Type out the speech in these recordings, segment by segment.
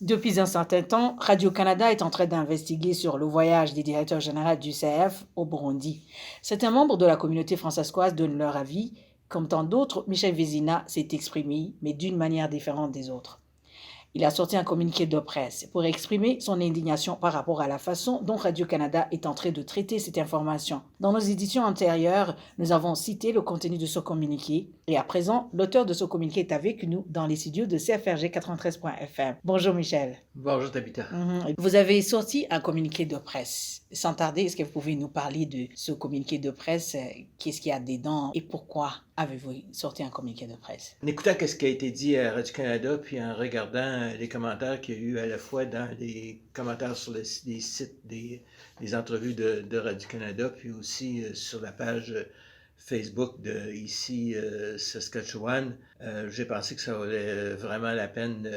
Depuis un certain temps, Radio-Canada est en train d'investiguer sur le voyage des directeurs généraux du CF au Burundi. Certains membres de la communauté françaiscoise donnent leur avis. Comme tant d'autres, Michel Vézina s'est exprimé, mais d'une manière différente des autres. Il a sorti un communiqué de presse pour exprimer son indignation par rapport à la façon dont Radio-Canada est en train de traiter cette information. Dans nos éditions antérieures, nous avons cité le contenu de ce communiqué et à présent, l'auteur de ce communiqué est avec nous dans les studios de CFRG 93.fm. Bonjour Michel. Bonjour Tabitha. Vous avez sorti un communiqué de presse. Sans tarder, est-ce que vous pouvez nous parler de ce communiqué de presse? Qu'est-ce qu'il y a dedans et pourquoi avez-vous sorti un communiqué de presse? En écoutant ce qui a été dit à Radio-Canada, puis en regardant les commentaires qu'il y a eu à la fois dans les commentaires sur les sites des entrevues de Radio-Canada, puis aussi sur la page Facebook de ici Saskatchewan, j'ai pensé que ça valait vraiment la peine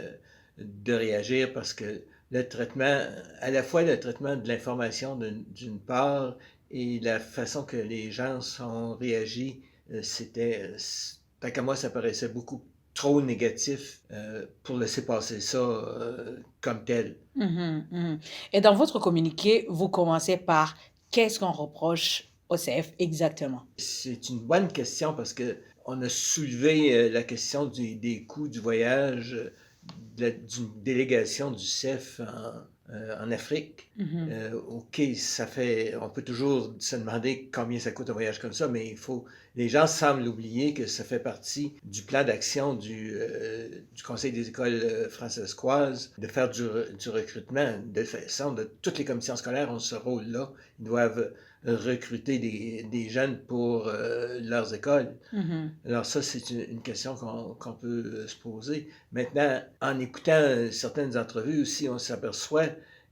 de réagir parce que le traitement, à la fois le traitement de l'information d'une part et la façon que les gens ont réagi, tant qu'à moi, ça paraissait beaucoup trop négatif pour laisser passer ça comme tel. Et dans votre communiqué, vous commencez par qu'est-ce qu'on reproche au CF exactement? C'est une bonne question parce que on a soulevé la question des coûts du voyage d'une délégation du CEF en Afrique. OK, on peut toujours se demander combien ça coûte un voyage comme ça, mais les gens semblent oublier que ça fait partie du plan d'action du Conseil des écoles françaisoises de faire du recrutement. De façon, de toutes les commissions scolaires ont ce rôle-là. Ils doivent recruter des jeunes pour leurs écoles. Alors ça, c'est une question qu'on peut se poser. Maintenant, en écoutant certaines entrevues aussi, on s'aperçoit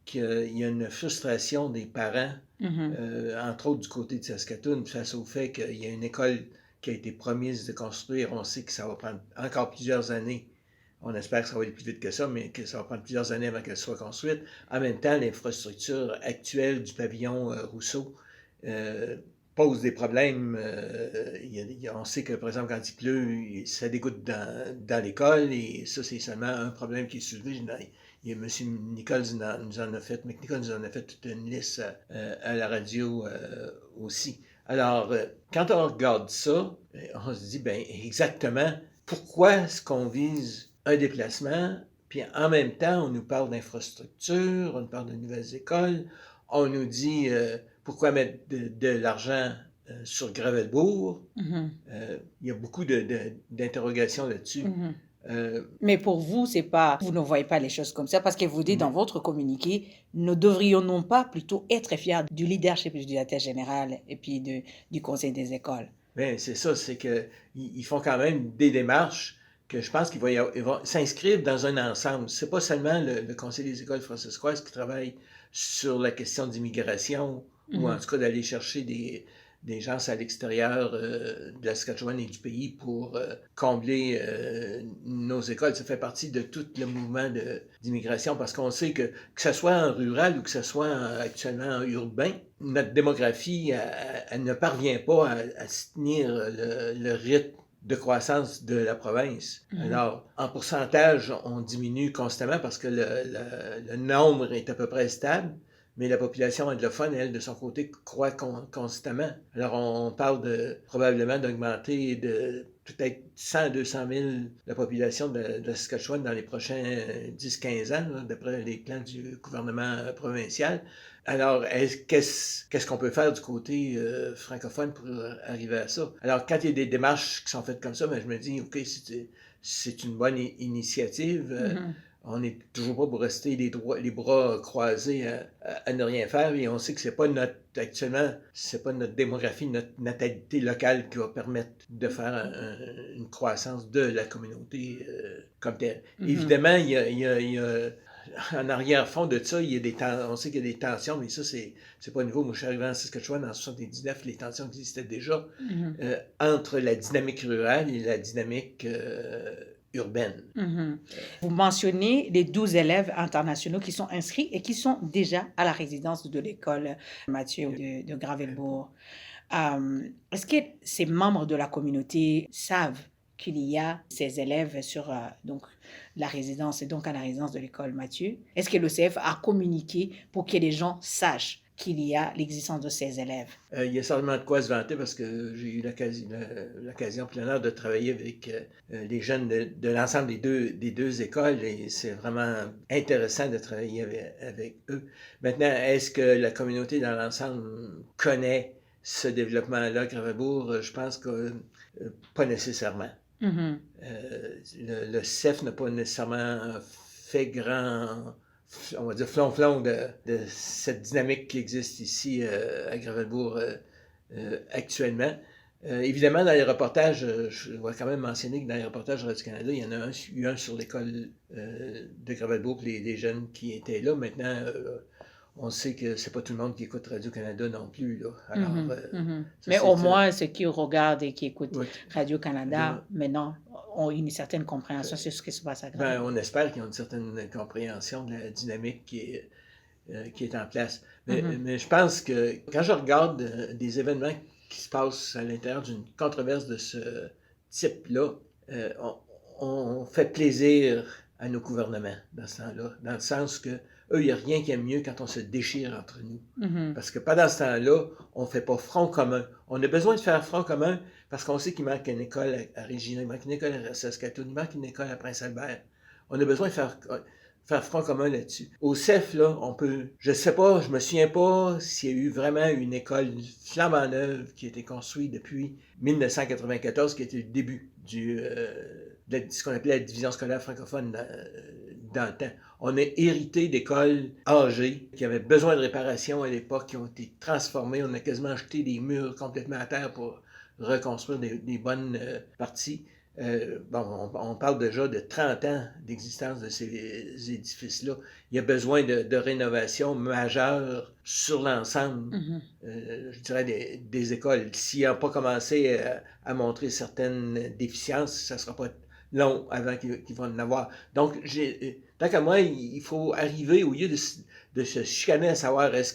qu'il y a une frustration des parents, entre autres du côté de Saskatoon, face au fait qu'il y a une école qui a été promise de construire. On sait que ça va prendre encore plusieurs années. On espère que ça va aller plus vite que ça, mais que ça va prendre plusieurs années avant qu'elle soit construite. En même temps, l'infrastructure actuelle du pavillon Rousseau pose des problèmes. On sait que, par exemple, quand il pleut, ça dégoûte dans l'école, et ça, c'est seulement un problème qui est soulevé. Il y a M. Nichols nous en a fait, McNichols nous en a fait toute une liste à la radio aussi. Alors, quand on regarde ça, on se dit, ben exactement, pourquoi est-ce qu'on vise un déplacement, puis en même temps, on nous parle d'infrastructure, on nous parle de nouvelles écoles, on nous dit pourquoi mettre de l'argent sur Gravelbourg. Il y a beaucoup d'interrogations là-dessus. Mais pour vous, vous ne voyez pas les choses comme ça parce que vous dites dans votre communiqué, ne devrions-nous pas plutôt être fiers du leadership du directeur général et puis du conseil des écoles? Bien, c'est ça, c'est qu'ils font quand même des démarches que je pense qu'ils vont s'inscrire dans un ensemble. C'est pas seulement le conseil des écoles françaisoises qui travaille sur la question d'immigration ou en tout cas d'aller chercher des gens à l'extérieur de la Saskatchewan et du pays pour combler nos écoles. Ça fait partie de tout le mouvement d'immigration parce qu'on sait que ce soit en rural ou que ce soit actuellement en urbain, notre démographie, elle ne parvient pas à tenir le rythme de croissance de la province. Alors, en pourcentage, on diminue constamment parce que le nombre est à peu près stable, mais la population anglophone, elle, de son côté, croît constamment. Alors, on parle probablement d'augmenter de peut-être 100 à 200 000 la population de la Saskatchewan dans les prochains 10-15 ans, là, d'après les plans du gouvernement provincial. Alors, qu'est-ce qu'on peut faire du côté francophone pour arriver à ça? Alors, quand il y a des démarches qui sont faites comme ça, ben, je me dis, OK, c'est une bonne initiative. On n'est toujours pas pour rester les bras croisés à ne rien faire. Et on sait que actuellement, c'est pas notre démographie, notre natalité locale qui va permettre de faire une croissance de la communauté comme telle. Évidemment, il y a en arrière-fond de ça, on sait qu'il y a des tensions, mais ça, c'est pas nouveau. Moi, je suis arrivé en Saskatchewan en 1979, les tensions existaient déjà entre la dynamique rurale et la dynamique urbaine. Vous mentionnez les 12 élèves internationaux qui sont inscrits et qui sont déjà à la résidence de l'école Mathieu de Gravelbourg. Est-ce que ces membres de la communauté savent qu'il y a ces élèves sur donc, la résidence et donc à la résidence de l'école Mathieu? Est-ce que l'OCF a communiqué pour que les gens sachent qu'il y a l'existence de ces élèves? Il y a certainement de quoi se vanter parce que j'ai eu l'occasion plein de travailler avec les jeunes de l'ensemble des deux écoles et c'est vraiment intéressant de travailler avec eux. Maintenant, est-ce que la communauté dans l'ensemble connaît ce développement-là, Gravelbourg? Je pense que pas nécessairement. Mm-hmm. Le CEF n'a pas nécessairement fait grand, on va dire, flonflon de cette dynamique qui existe ici à Gravelbourg actuellement. Évidemment, dans les reportages, je dois quand même mentionner que dans les reportages Radio-Canada, il y en a eu un sur l'école de Gravelbourg, les jeunes qui étaient là. Maintenant, on sait que c'est pas tout le monde qui écoute Radio-Canada non plus. Là. Alors, mais au moins, ceux qui regardent et qui écoutent oui. Radio-Canada, maintenant, ont une certaine compréhension sur ce qui se passe à Gravelbourg. On espère qu'ils ont une certaine compréhension de la dynamique qui est en place. Mais je pense que quand je regarde des événements qui se passent à l'intérieur d'une controverse de ce type-là, on fait plaisir à nos gouvernements dans ce temps-là, dans le sens que eux, il n'y a rien qui est mieux quand on se déchire entre nous. Parce que pendant ce temps-là, on ne fait pas front commun. On a besoin de faire front commun parce qu'on sait qu'il manque une école à Regina, il manque une école à Saskatoon, il manque une école à Prince-Albert. On a besoin de faire front commun là-dessus. Au CEF, là, on peut... Je sais pas, je me souviens pas s'il y a eu vraiment une école flambant neuve qui a été construite depuis 1994, qui était le début de ce qu'on appelait la division scolaire francophone dans le temps. On a hérité d'écoles âgées qui avaient besoin de réparation à l'époque, qui ont été transformées. On a quasiment jeté des murs complètement à terre pour reconstruire des bonnes parties. On parle déjà de 30 ans d'existence de ces édifices-là. Il y a besoin de rénovation majeure sur l'ensemble, je dirais, des écoles. S'ils n'ont pas commencé à montrer certaines déficiences, ça ne sera pas long avant qu'ils vont en avoir. Donc, tant qu'à moi, il faut arriver, au lieu de se chicaner à savoir est-ce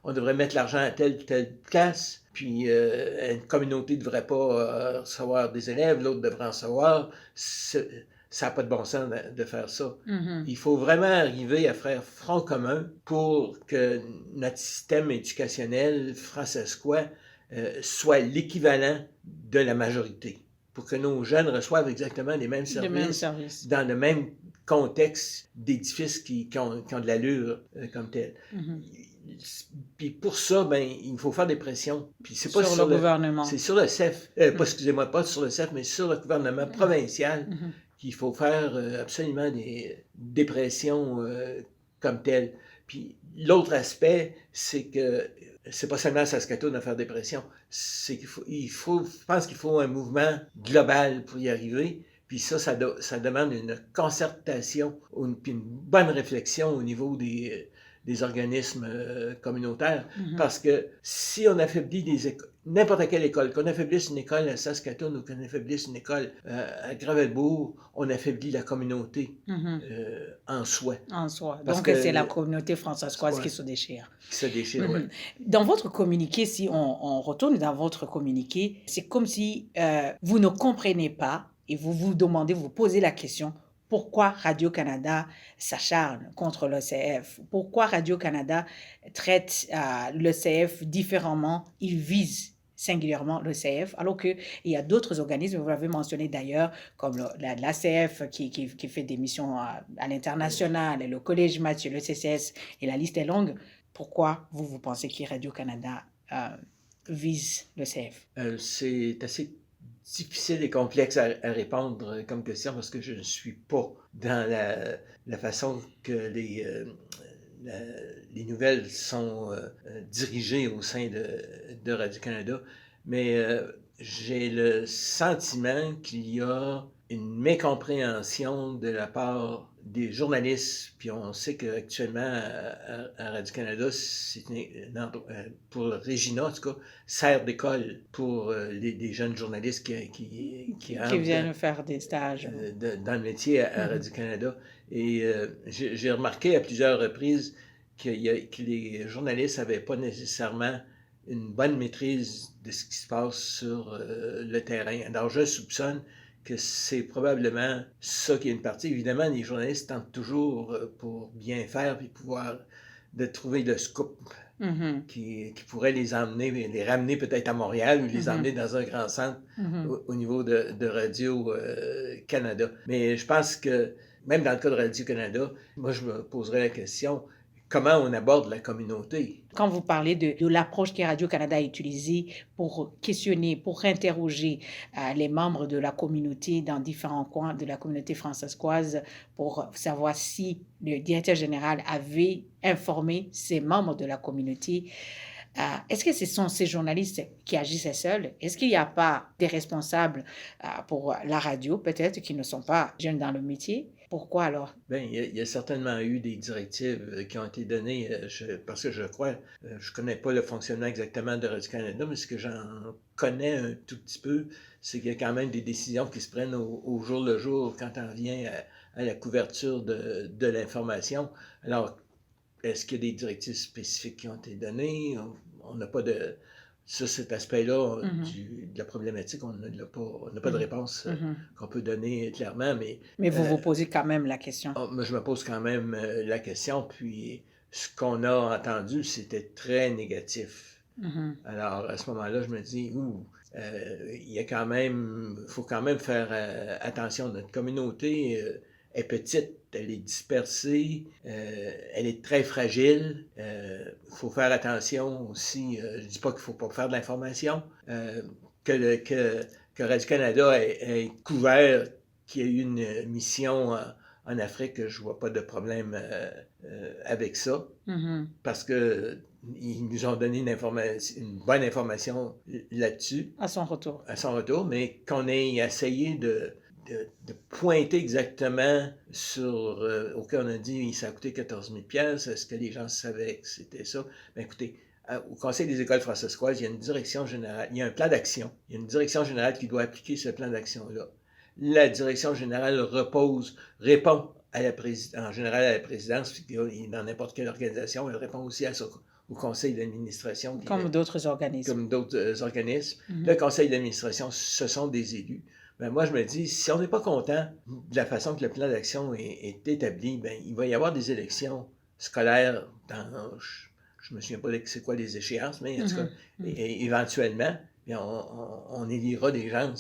qu'on devrait mettre l'argent à telle ou telle place, puis une communauté ne devrait pas recevoir des élèves, l'autre devrait en recevoir. Ça n'a pas de bon sens de faire ça. Il faut vraiment arriver à faire front commun pour que notre système éducationnel francescois soit l'équivalent de la majorité. Pour que nos jeunes reçoivent exactement les mêmes services dans le même contexte d'édifices qui ont de l'allure comme tel. Puis pour ça, il faut faire des pressions. Puis c'est pas sur le gouvernement. C'est sur le CEF. Pas sur le CEF, mais sur le gouvernement provincial qu'il faut faire absolument des pressions comme telles. Puis l'autre aspect, c'est que c'est pas seulement à Saskatoon à faire des pressions. C'est qu'il faut, je pense qu'il faut un mouvement global pour y arriver. Puis ça demande une concertation, puis une bonne réflexion au niveau des organismes communautaires. Parce que si on affaiblit n'importe quelle école, qu'on affaiblisse une école à Saskatoon ou qu'on affaiblisse une école à Gravelbourg, on affaiblit la communauté en soi. En soi. Donc c'est la communauté francescoise qui se déchire. Qui se déchire, oui. Dans votre communiqué, si on retourne dans votre communiqué, c'est comme si vous ne comprenez pas et vous vous demandez, vous posez la question, pourquoi Radio-Canada s'acharne contre l'ECF? Pourquoi Radio-Canada traite l'ECF différemment? Il vise singulièrement l'ECF, alors qu'il y a d'autres organismes, vous l'avez mentionné d'ailleurs, comme l'ACF qui fait des missions à l'international, et le Collège Mathieu, le CCS, et la liste est longue. Pourquoi vous pensez que Radio-Canada vise l'ECF? C'est assez difficile et complexe à répondre comme question parce que je ne suis pas dans la façon que les nouvelles sont dirigées au sein de Radio-Canada, mais j'ai le sentiment qu'il y a une mécompréhension de la part des journalistes, puis on sait qu'actuellement à Radio-Canada, c'est pour Regina, en tout cas, sert d'école pour les jeunes journalistes qui viennent faire des stages dans le métier à Radio-Canada. Et j'ai remarqué à plusieurs reprises que les journalistes n'avaient pas nécessairement une bonne maîtrise de ce qui se passe sur le terrain. Alors je soupçonne que c'est probablement ça qui est une partie. Évidemment, les journalistes tentent toujours pour bien faire puis pouvoir de trouver le scoop qui pourrait les emmener, les ramener peut-être à Montréal ou les emmener dans un grand centre au niveau de Radio-Canada. Mais je pense que, même dans le cas de Radio-Canada, moi je me poserais la question, comment on aborde la communauté? Quand vous parlez de l'approche que Radio-Canada a utilisée pour questionner, pour interroger les membres de la communauté dans différents coins de la communauté françaiscoise pour savoir si le directeur général avait informé ces membres de la communauté, est-ce que ce sont ces journalistes qui agissaient seuls? Est-ce qu'il n'y a pas des responsables pour la radio, peut-être, qui ne sont pas jeunes dans le métier? Pourquoi alors? Bien, il y a certainement eu des directives qui ont été données, parce que je crois, je connais pas le fonctionnement exactement de Radio-Canada, mais ce que j'en connais un tout petit peu, c'est qu'il y a quand même des décisions qui se prennent au jour le jour quand on vient à la couverture de l'information. Alors, est-ce qu'il y a des directives spécifiques qui ont été données? On n'a pas de... Sur cet aspect-là de la problématique, on n'a pas de réponse qu'on peut donner clairement. Mais vous vous posez quand même la question. Moi, je me pose quand même la question, puis ce qu'on a entendu, c'était très négatif. Alors, à ce moment-là, je me dis, il y a quand même, faut quand même faire attention. Notre communauté est petite, elle est dispersée, elle est très fragile. Il faut faire attention aussi. Je ne dis pas qu'il ne faut pas faire de l'information, que Radio-Canada ait couvert qu'il y a eu une mission en Afrique, je ne vois pas de problème avec ça, parce qu'ils nous ont donné une bonne information là-dessus. À son retour. À son retour, mais qu'on ait essayé de pointer exactement sur... auquel on a dit ça a coûté 14 000 $. Est-ce que les gens savaient que c'était ça? Bien, écoutez, au Conseil des écoles françaisoises, il y a une direction générale, il y a un plan d'action. Il y a une direction générale qui doit appliquer ce plan d'action-là. La direction générale répond en général à la présidence, dans n'importe quelle organisation, elle répond aussi au conseil d'administration. Comme d'autres organismes. Comme d'autres organismes. Le conseil d'administration, ce sont des élus. Ben moi, je me dis, si on n'est pas content de la façon que le plan d'action est établi, ben, il va y avoir des élections scolaires dans... Je me souviens pas c'est quoi les échéances, mais en tout cas, éventuellement, on élira des gens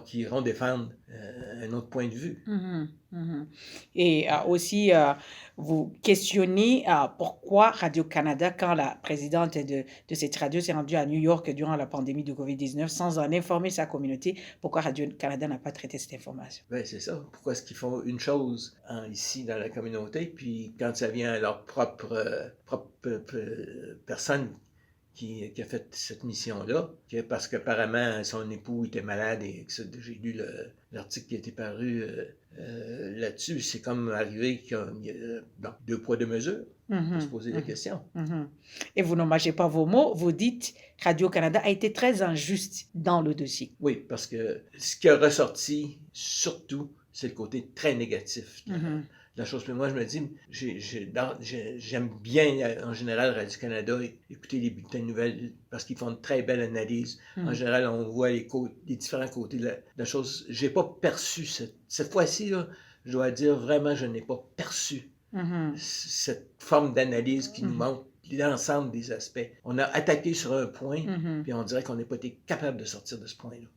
qui iront défendre un autre point de vue. Et aussi, vous questionnez pourquoi Radio-Canada, quand la présidente de cette radio s'est rendue à New York durant la pandémie de COVID-19, sans en informer sa communauté, pourquoi Radio-Canada n'a pas traité cette information? Ben, c'est ça. Pourquoi est-ce qu'ils font une chose ici dans la communauté, puis quand ça vient à leur propre personne qui a fait cette mission-là, parce qu'apparemment son époux était malade et j'ai lu l'article qui a été paru là-dessus. C'est comme arrivé qu'il y a deux poids, deux mesures. On peut se poser la question. Et vous ne mâchez pas vos mots, vous dites Radio-Canada a été très injuste dans le dossier. Oui, parce que ce qui a ressorti, surtout, c'est le côté très négatif la chose. Mais moi, je me dis, j'aime bien, en général, Radio-Canada, écouter les bulletins de nouvelles parce qu'ils font une très belle analyse. En général, on voit les différents côtés de la chose. Je n'ai pas perçu cette fois-ci, là, je dois dire, vraiment, je n'ai pas perçu cette forme d'analyse qui nous montre l'ensemble des aspects. On a attaqué sur un point, puis on dirait qu'on n'a pas été capable de sortir de ce point-là.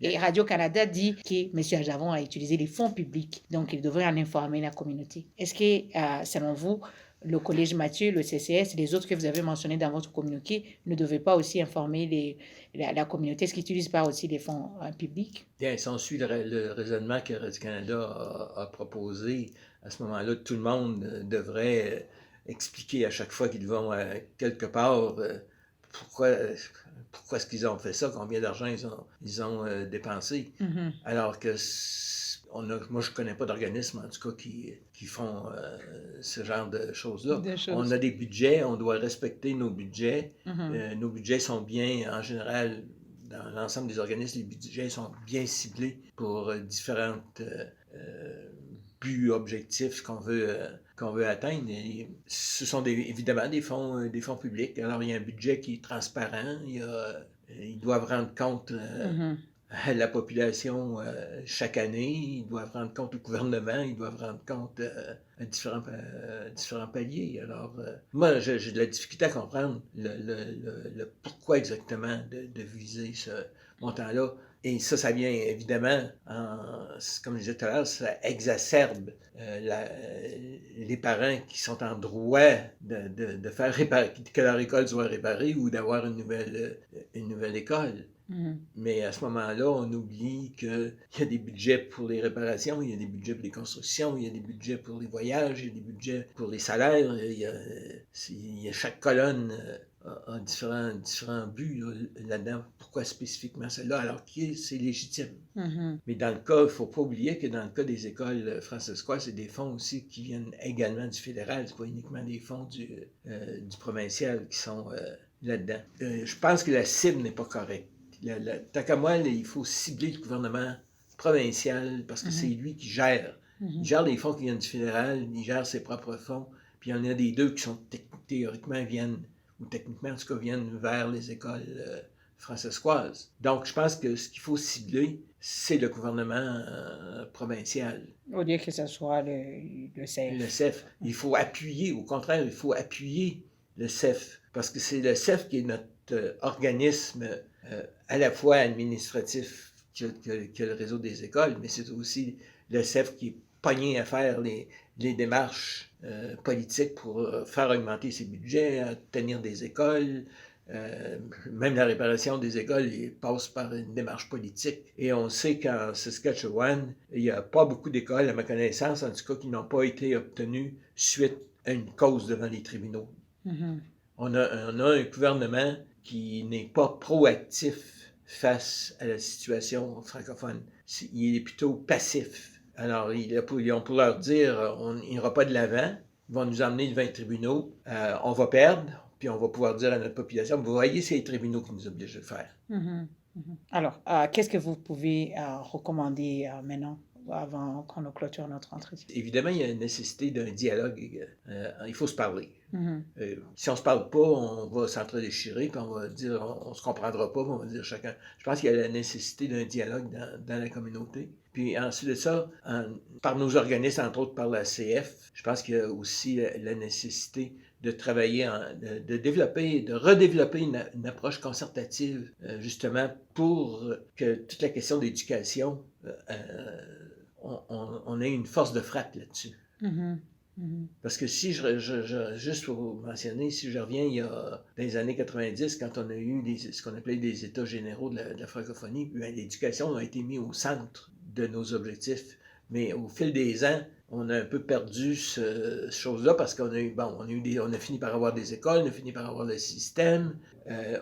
Et Radio-Canada dit que M. Aljavon a utilisé les fonds publics, donc il devrait en informer la communauté. Est-ce que, selon vous, le Collège Mathieu, le CCS, les autres que vous avez mentionnés dans votre communiqué ne devaient pas aussi informer la communauté? Est-ce qu'ils n'utilisent pas aussi les fonds publics? Bien, si on suit le raisonnement que Radio-Canada a proposé, à ce moment-là, tout le monde devrait expliquer à chaque fois qu'ils vont quelque part pourquoi est-ce qu'ils ont fait ça, combien d'argent ils ont dépensé. Alors que moi, je ne connais pas d'organisme, en tout cas, qui font ce genre de choses-là. On a des budgets, on doit respecter nos budgets. Nos budgets sont bien, en général, dans l'ensemble des organismes, les budgets sont bien ciblés pour différents buts, objectifs qu'on veut atteindre. Et ce sont évidemment des fonds publics. Alors, il y a un budget qui est transparent. Ils doivent rendre compte à la population chaque année. Ils doivent rendre compte au gouvernement, ils doivent rendre compte à différents paliers. Alors, moi, j'ai de la difficulté à comprendre le pourquoi exactement de viser ce montant-là. Et ça vient évidemment, comme je disais tout à l'heure, ça exacerbe les parents qui sont en droit de faire que leur école soit réparée ou d'avoir une nouvelle école. Mais à ce moment-là, on oublie qu'il y a des budgets pour les réparations, il y a des budgets pour les constructions, il y a des budgets pour les voyages, il y a des budgets pour les salaires. Il y a chaque colonne a différents buts là-dedans. Pourquoi spécifiquement celle-là, alors que c'est légitime. Mais dans le cas, il ne faut pas oublier que dans le cas des écoles francescoises, c'est des fonds aussi qui viennent également du fédéral, c'est pas uniquement des fonds du provincial qui sont là-dedans. Je pense que la cible n'est pas correcte. Tant qu'à moi, il faut cibler le gouvernement provincial parce que c'est lui qui gère. Il gère les fonds qui viennent du fédéral, il gère ses propres fonds, puis il y en a des deux qui sont théoriquement techniquement en tout cas viennent vers les écoles francescoises. Donc je pense que ce qu'il faut cibler, c'est le gouvernement provincial. Au lieu que ce soit le CEF. Le CEF. Il faut appuyer, au contraire, il faut appuyer le CEF parce que c'est le CEF qui est notre organisme à la fois administratif que le réseau des écoles, mais c'est aussi le CEF qui est pogné à faire les démarches politiques pour faire augmenter ses budgets, à tenir des écoles. Même la réparation des écoles passe par une démarche politique. Et on sait qu'en Saskatchewan, il n'y a pas beaucoup d'écoles, à ma connaissance, en tout cas, qui n'ont pas été obtenues suite à une cause devant les tribunaux. On a un gouvernement qui n'est pas proactif face à la situation francophone. Il est plutôt passif. Alors, ils ont pour leur dire, on n'ira pas de l'avant, ils vont nous emmener devant les tribunaux, on va perdre, puis on va pouvoir dire à notre population, vous voyez, c'est les tribunaux qui nous obligent de le faire. Alors, qu'est-ce que vous pouvez recommander maintenant avant qu'on clôture notre entretien? Évidemment, il y a une nécessité d'un dialogue. Il faut se parler. Si on ne se parle pas, on va s'entre-déchirer, puis on va dire, on ne se comprendra pas, puis on va dire chacun. Je pense qu'il y a la nécessité d'un dialogue dans la communauté. Puis ensuite de ça, par nos organismes, entre autres par la CF, je pense qu'il y a aussi la nécessité de travailler, de redévelopper une approche concertative, justement, pour que toute la question d'éducation, on ait une force de frappe là-dessus. Parce que si juste pour mentionner, si je reviens dans les années 90, quand on a eu ce qu'on appelait des états généraux de la francophonie, l'éducation a été mise au centre de nos objectifs. Mais au fil des ans, on a un peu perdu ce chose-là parce qu'on a fini par avoir des écoles, on a fini par avoir le système.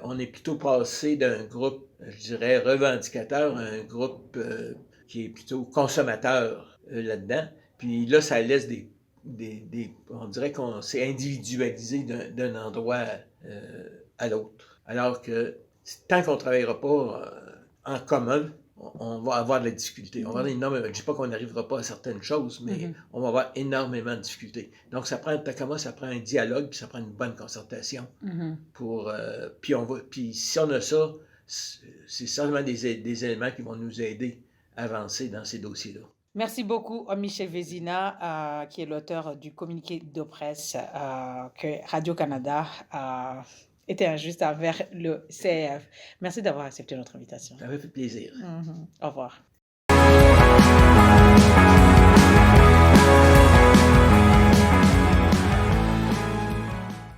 On est plutôt passé d'un groupe, je dirais, revendicateur à un groupe qui est plutôt consommateur là-dedans. Puis là, ça laisse on dirait qu'on s'est individualisé d'un endroit à l'autre. Alors que tant qu'on ne travaillera pas en commun, on va avoir de la difficulté. On va avoir énormément. Je ne dis pas qu'on n'arrivera pas à certaines choses, mais on va avoir énormément de difficultés. Donc, ça prend un dialogue, puis ça prend une bonne concertation. Puis si on a ça, c'est seulement des éléments qui vont nous aider à avancer dans ces dossiers-là. Merci beaucoup à Michel Vézina, qui est l'auteur du communiqué de presse que Radio-Canada était injuste envers le CF. Merci d'avoir accepté notre invitation. Ça m'a fait plaisir. Au revoir.